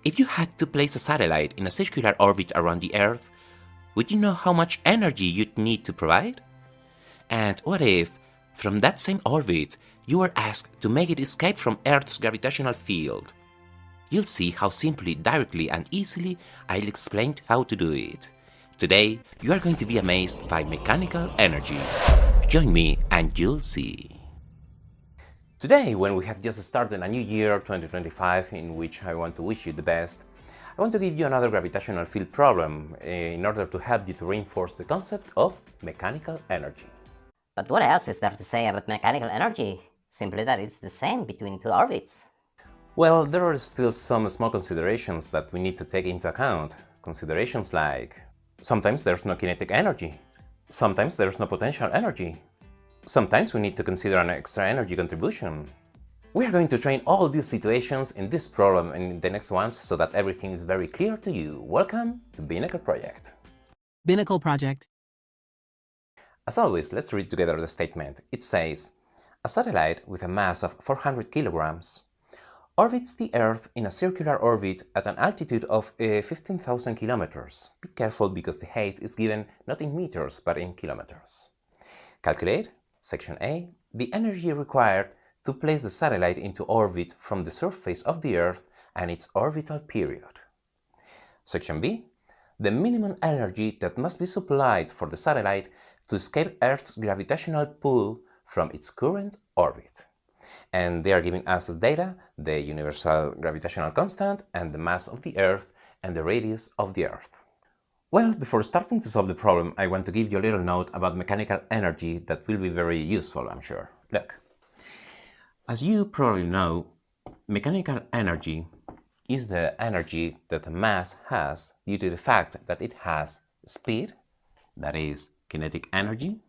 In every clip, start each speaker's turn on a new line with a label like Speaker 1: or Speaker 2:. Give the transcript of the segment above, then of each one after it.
Speaker 1: If you had to place a satellite in a circular orbit around the Earth, would you know how much energy you'd need to provide? And what if, from that same orbit, you were asked to make it escape from Earth's gravitational field? You'll see how simply, directly, and easily I'll explain how to do it. Today, you are going to be amazed by mechanical energy. Join me and you'll see. Today, when we have just started a new year, 2025, in which I want to wish you the best, I want to give you another gravitational field problem in order to help you to reinforce the concept of mechanical energy.
Speaker 2: But what else is there to say about mechanical energy? Simply that it's the same between two orbits.
Speaker 1: Well, there are still some small considerations that we need to take into account. Considerations like, sometimes there's no kinetic energy. Sometimes there's no potential energy. Sometimes we need to consider an extra energy contribution. We are going to train all these situations in this problem and in the next ones so that everything is very clear to you. Welcome to Binnacle Project.
Speaker 3: Binnacle Project.
Speaker 1: As always, let's read together the statement. It says, a satellite with a mass of 400 kilograms orbits the Earth in a circular orbit at an altitude of 15,000 kilometers. Be careful because the height is given not in meters but in kilometers. Calculate, Section A, the energy required to place the satellite into orbit from the surface of the Earth and its orbital period. Section B, the minimum energy that must be supplied for the satellite to escape Earth's gravitational pull from its current orbit. And they are giving us as data the universal gravitational constant and the mass of the Earth and the radius of the Earth. Well, before starting to solve the problem, I want to give you a little note about mechanical energy that will be very useful, I'm sure. Look, as you probably know, mechanical energy is the energy that a mass has due to the fact that it has speed, that is kinetic energy,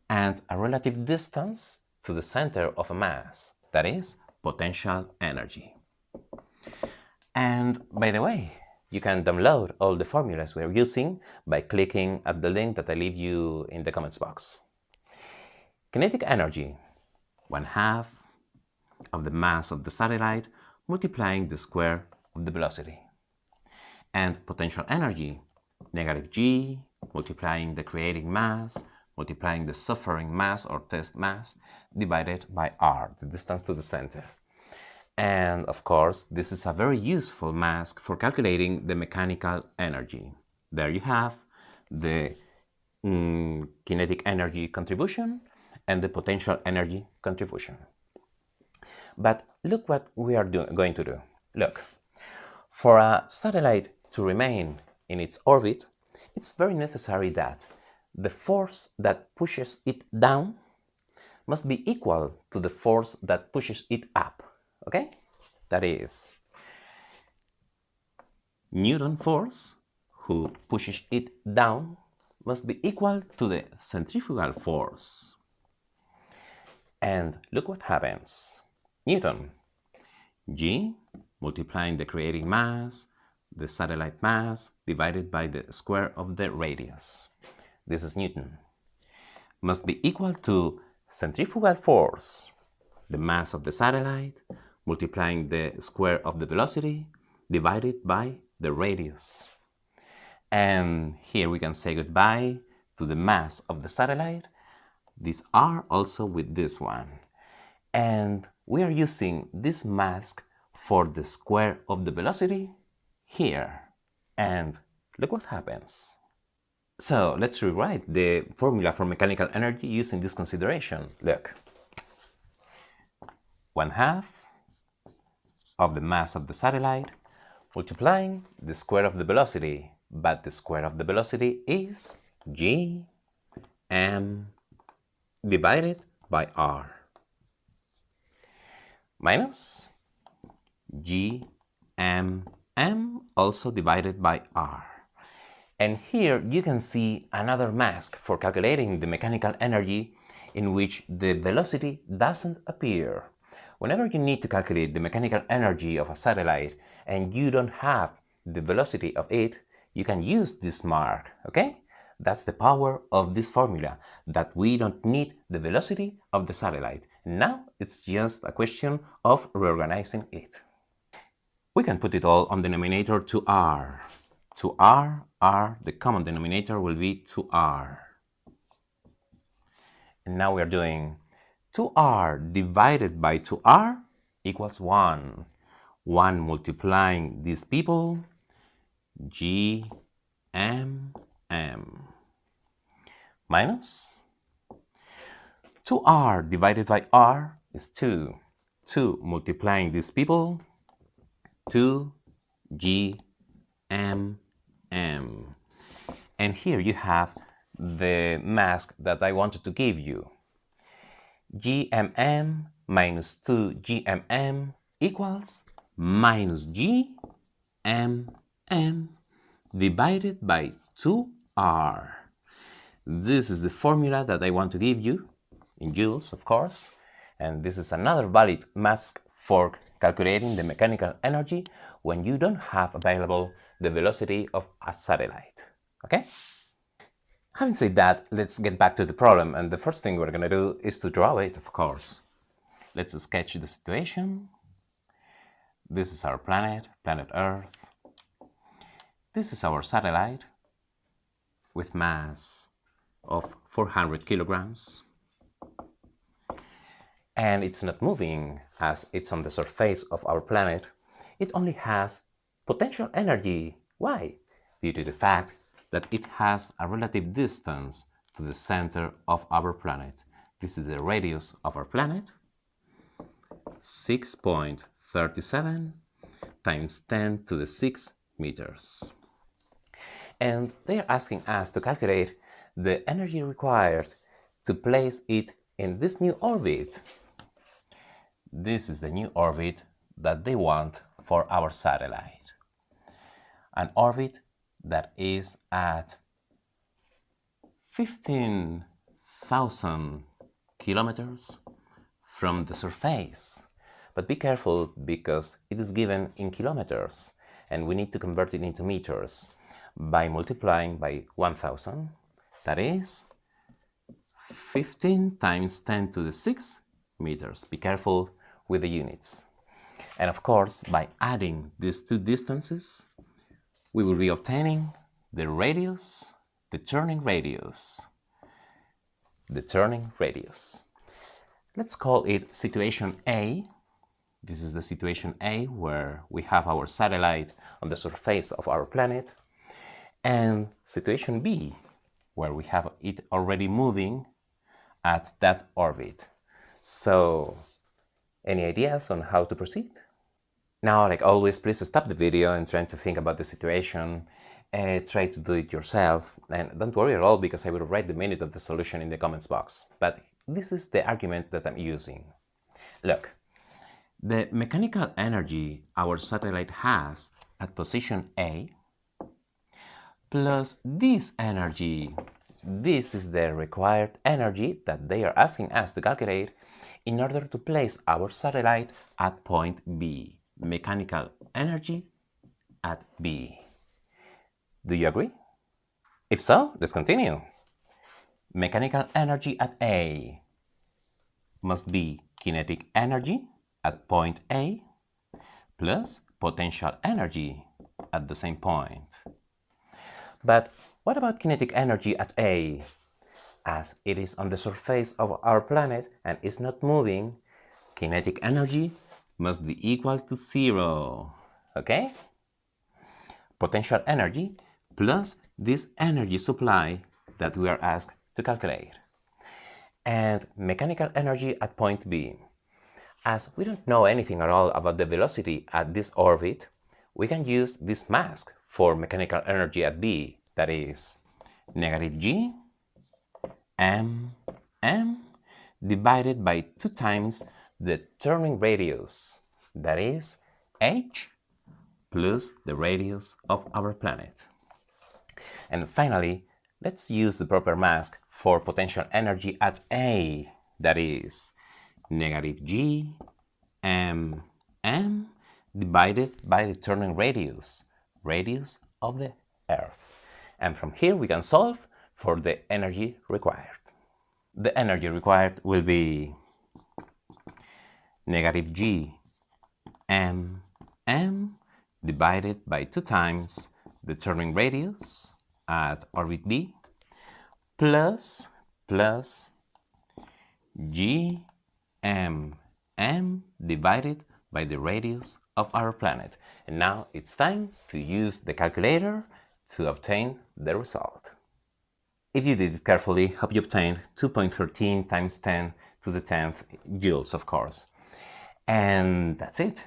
Speaker 1: and a relative distance to the center of a mass, that is potential energy. And by the way, you can download all the formulas we are using by clicking at the link that I leave you in the comments box. Kinetic energy, 1/2 of the mass of the satellite multiplying the square of the velocity. And potential energy, -g multiplying the creating mass multiplying the suffering mass or test mass divided by r, the distance to the center. And of course, this is a very useful mask for calculating the mechanical energy. There you have the kinetic energy contribution and the potential energy contribution. But look what we are going to do. Look, for a satellite to remain in its orbit, it's very necessary that the force that pushes it down must be equal to the force that pushes it up. Okay? That is Newton force, who pushes it down, must be equal to the centrifugal force. And look what happens. Newton, G multiplying the creating mass, the satellite mass, divided by the square of the radius. This is Newton. Must be equal to centrifugal force, the mass of the satellite, multiplying the square of the velocity, divided by the radius. And here we can say goodbye to the mass of the satellite. These are also with this one. And we are using this mask for the square of the velocity here. And look what happens. So let's rewrite the formula for mechanical energy using this consideration. Look, 1/2 of the mass of the satellite multiplying the square of the velocity, but the square of the velocity is g m divided by r minus g m also divided by r. And here you can see another mask for calculating the mechanical energy in which the velocity doesn't appear. Whenever you need to calculate the mechanical energy of a satellite and you don't have the velocity of it, you can use this mark, okay? That's the power of this formula, that we don't need the velocity of the satellite. Now it's just a question of reorganizing it. We can put it all on denominator 2r. 2r, the common denominator will be 2r. And now we are doing 2r divided by 2r equals 1. 1 multiplying these people, g, m, minus 2r divided by r is 2. 2 multiplying these people, 2, g, m. And here you have the mask that I wanted to give you. GMM minus 2GMM equals minus GMM divided by 2R. This is the formula that I want to give you, in joules, of course. And this is another valid mask for calculating the mechanical energy when you don't have available the velocity of a satellite. Okay? Having said that, let's get back to the problem, and the first thing we're going to do is to draw it, of course. Let's sketch the situation. This is our planet, planet Earth. This is our satellite with mass of 400 kilograms. And it's not moving as it's on the surface of our planet. It only has potential energy. Why? Due to the fact that it has a relative distance to the center of our planet. This is the radius of our planet, 6.37 times 10 to the 6 meters. And they are asking us to calculate the energy required to place it in this new orbit. This is the new orbit that they want for our satellite. An orbit that is at 15,000 kilometers from the surface. But be careful because it is given in kilometers and we need to convert it into meters by multiplying by 1,000. That is 15 times 10 to the 6 meters. Be careful with the units. And of course, by adding these two distances, we will be obtaining the radius, the turning radius. Let's call it situation A. This is the situation A where we have our satellite on the surface of our planet. And situation B where we have it already moving at that orbit. So, any ideas on how to proceed? Now, like always, please stop the video and try to think about the situation. Try to do it yourself. And don't worry at all because I will write the minute of the solution in the comments box. But this is the argument that I'm using. Look, the mechanical energy our satellite has at position A plus this energy. This is the required energy that they are asking us to calculate in order to place our satellite at point B. Mechanical energy at B. Do you agree? If so, let's continue. Mechanical energy at A must be kinetic energy at point A plus potential energy at the same point. But what about kinetic energy at A? As it is on the surface of our planet and is not moving, kinetic energy must be equal to 0. Okay? Potential energy plus this energy supply that we are asked to calculate. And mechanical energy at point B. As we don't know anything at all about the velocity at this orbit, we can use this mask for mechanical energy at B, that is negative G m divided by 2 times the turning radius, that is h plus the radius of our planet. And finally, let's use the proper mask for potential energy at A, that is negative G m divided by the turning radius of the Earth. And from here we can solve for the energy required. The energy required will be negative G m divided by 2 times the turning radius at orbit B plus gmm divided by the radius of our planet. And now it's time to use the calculator to obtain the result. If you did it carefully, hope you obtained 2.13 times 10 to the 10th joules, of course. And that's it.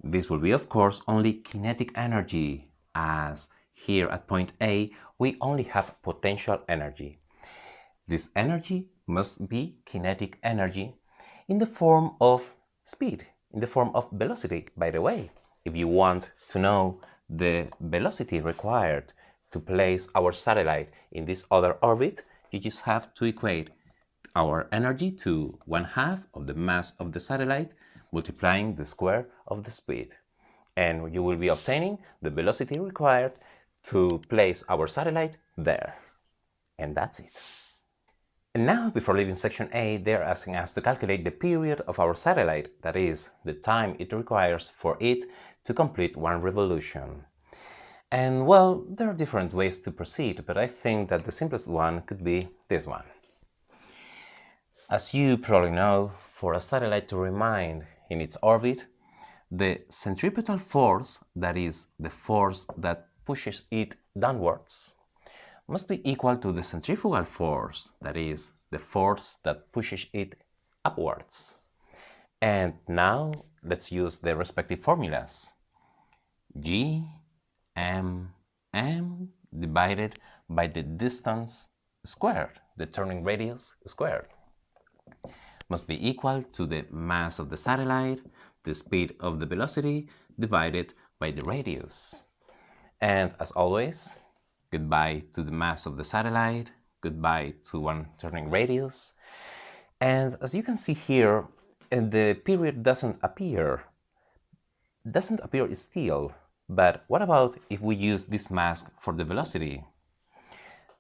Speaker 1: This will be, of course, only kinetic energy, as here at point A, we only have potential energy. This energy must be kinetic energy in the form of speed, in the form of velocity. By the way, if you want to know the velocity required to place our satellite in this other orbit, you just have to equate our energy to 1/2 of the mass of the satellite multiplying the square of the speed. And you will be obtaining the velocity required to place our satellite there. And that's it. And now, before leaving section A, they're asking us to calculate the period of our satellite, that is, the time it requires for it to complete one revolution. And well, there are different ways to proceed, but I think that the simplest one could be this one. As you probably know, for a satellite to remain in its orbit, the centripetal force, that is, the force that pushes it downwards, must be equal to the centrifugal force, that is, the force that pushes it upwards. And now let's use the respective formulas. Gmm divided by the distance squared, the turning radius squared, must be equal to the mass of the satellite, the speed of the velocity, divided by the radius. And as always, goodbye to the mass of the satellite, goodbye to one turning radius. And as you can see here, the period doesn't appear still. But what about if we use this mask for the velocity?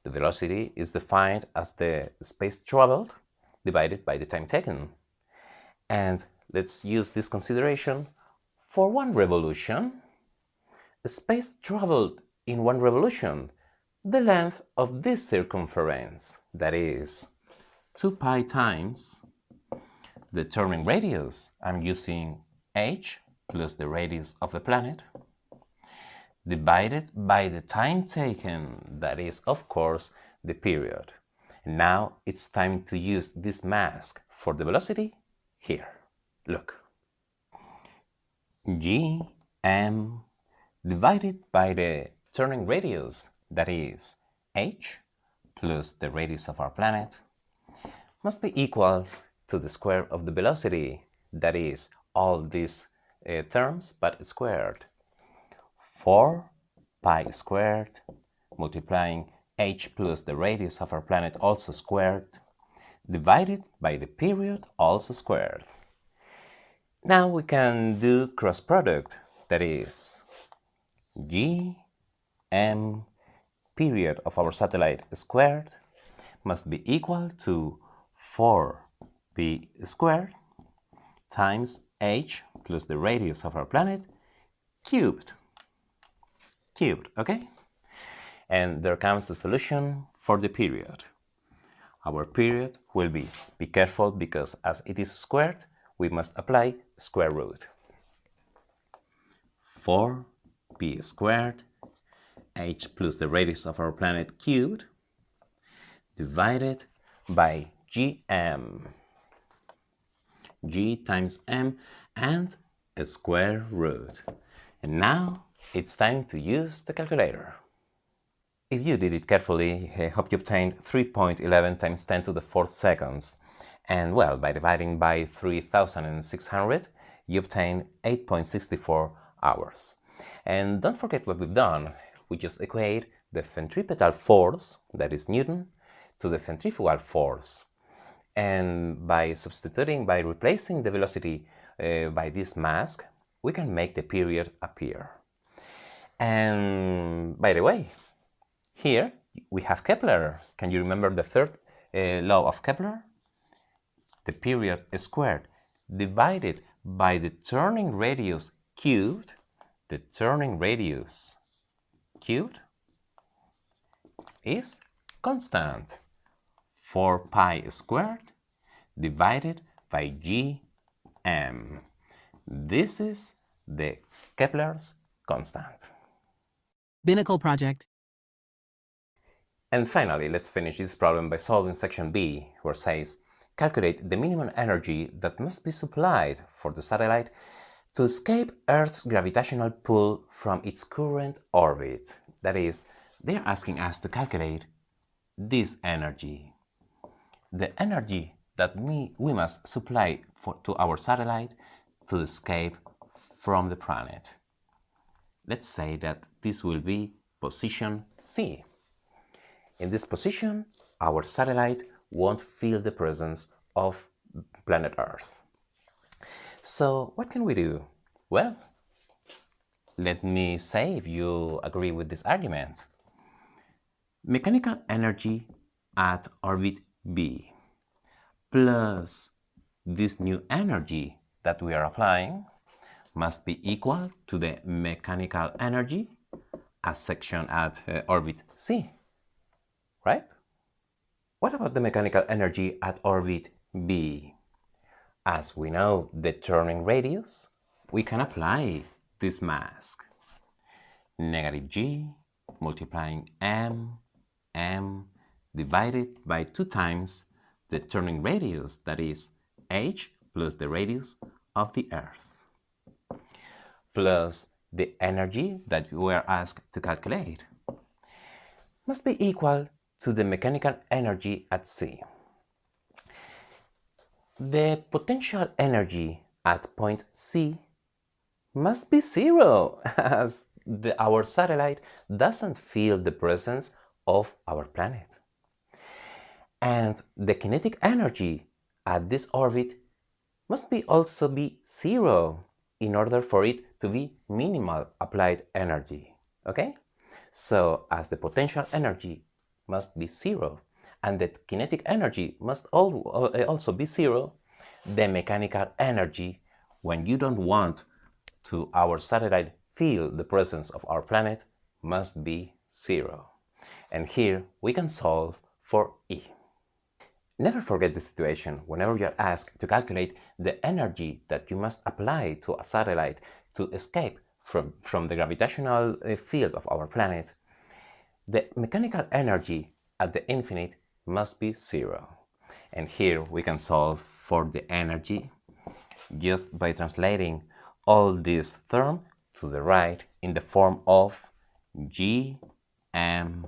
Speaker 1: The velocity is defined as the space traveled divided by the time taken. And let's use this consideration for one revolution. The space traveled in one revolution the length of this circumference, that is 2 pi times the turning radius. I'm using h plus the radius of the planet, divided by the time taken, that is, of course, the period. Now it's time to use this mask for the velocity here. Look. Gm divided by the turning radius, that is, h plus the radius of our planet, must be equal to the square of the velocity, that is, all these terms but squared. 4 pi squared multiplying h plus the radius of our planet also squared, divided by the period also squared. Now we can do cross product, that is, gm period of our satellite squared must be equal to 4p squared times h plus the radius of our planet cubed, okay? And there comes the solution for the period. Our period will be careful, because as it is squared, we must apply square root. 4p squared h plus the radius of our planet cubed divided by gm, g times m, and a square root. And now it's time to use the calculator. If you did it carefully, I hope you obtained 3.11 times 10 to the 4th seconds. And well, by dividing by 3,600, you obtain 8.64 hours. And don't forget what we've done. We just equate the centripetal force, that is Newton, to the centrifugal force. And by replacing the velocity by this mask, we can make the period appear. And by the way, here we have Kepler. Can you remember the third law of Kepler? The period squared divided by the turning radius cubed the turning radius cubed is constant, 4 pi squared divided by gm. This is the Kepler's constant.
Speaker 3: Binnacle Project.
Speaker 1: And finally, let's finish this problem by solving section B, where it says, calculate the minimum energy that must be supplied for the satellite to escape Earth's gravitational pull from its current orbit. That is, they're asking us to calculate this energy. The energy that we must supply to our satellite to escape from the planet. Let's say that this will be position C. In this position, our satellite won't feel the presence of planet Earth. So what can we do? Well, let me say if you agree with this argument. Mechanical energy at orbit B plus this new energy that we are applying must be equal to the mechanical energy at section at orbit C, right? What about the mechanical energy at orbit B? As we know the turning radius, we can apply this mask. Negative g multiplying m divided by 2 times the turning radius, that is h plus the radius of the Earth, plus the energy that we were asked to calculate, must be equal to the mechanical energy at C. The potential energy at point C must be 0, as our satellite doesn't feel the presence of our planet. And the kinetic energy at this orbit must also be 0 in order for it to be minimal applied energy. Okay? So as the potential energy must be 0 and the kinetic energy must also be 0, the mechanical energy, when you don't want to our satellite feel the presence of our planet, must be 0. And here we can solve for E. Never forget the situation whenever you are asked to calculate the energy that you must apply to a satellite to escape from the gravitational field of our planet. The mechanical energy at the infinite must be 0. And here we can solve for the energy just by translating all this term to the right in the form of g m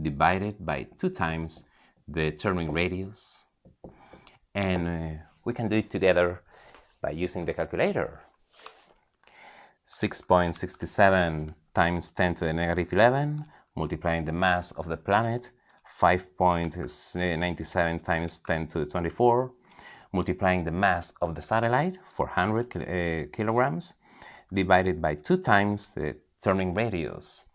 Speaker 1: divided by 2 times the turning radius. And we can do it together by using the calculator. 6.67 times 10 to the negative 11, multiplying the mass of the planet, 5.97 times 10 to the 24, multiplying the mass of the satellite, 400 kilograms, divided by 2 times the turning radius,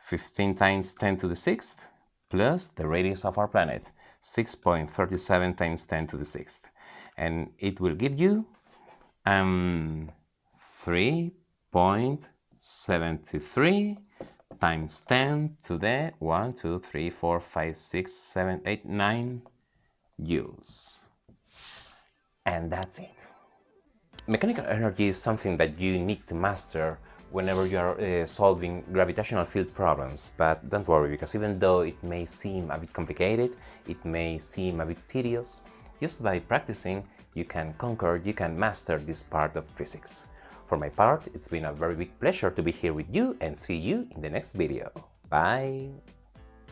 Speaker 1: 15 times 10 to the 6th, plus the radius of our planet, 6.37 times 10 to the 6th. And it will give you 3.73 times 10 to the 1, 2, 3, 4, 5, 6, 7, 8, 9 joules. And that's it. Mechanical energy is something that you need to master whenever you are solving gravitational field problems, but don't worry, because even though it may seem a bit complicated, it may seem a bit tedious, just by practicing you can master this part of physics. For my part, it's been a very big pleasure to be here with you, and see you in the next video. Bye!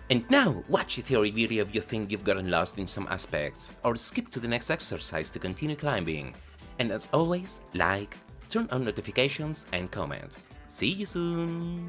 Speaker 1: And now, watch a theory video if you think you've gotten lost in some aspects, or skip to the next exercise to continue climbing. And as always, like, turn on notifications and comment. See you soon!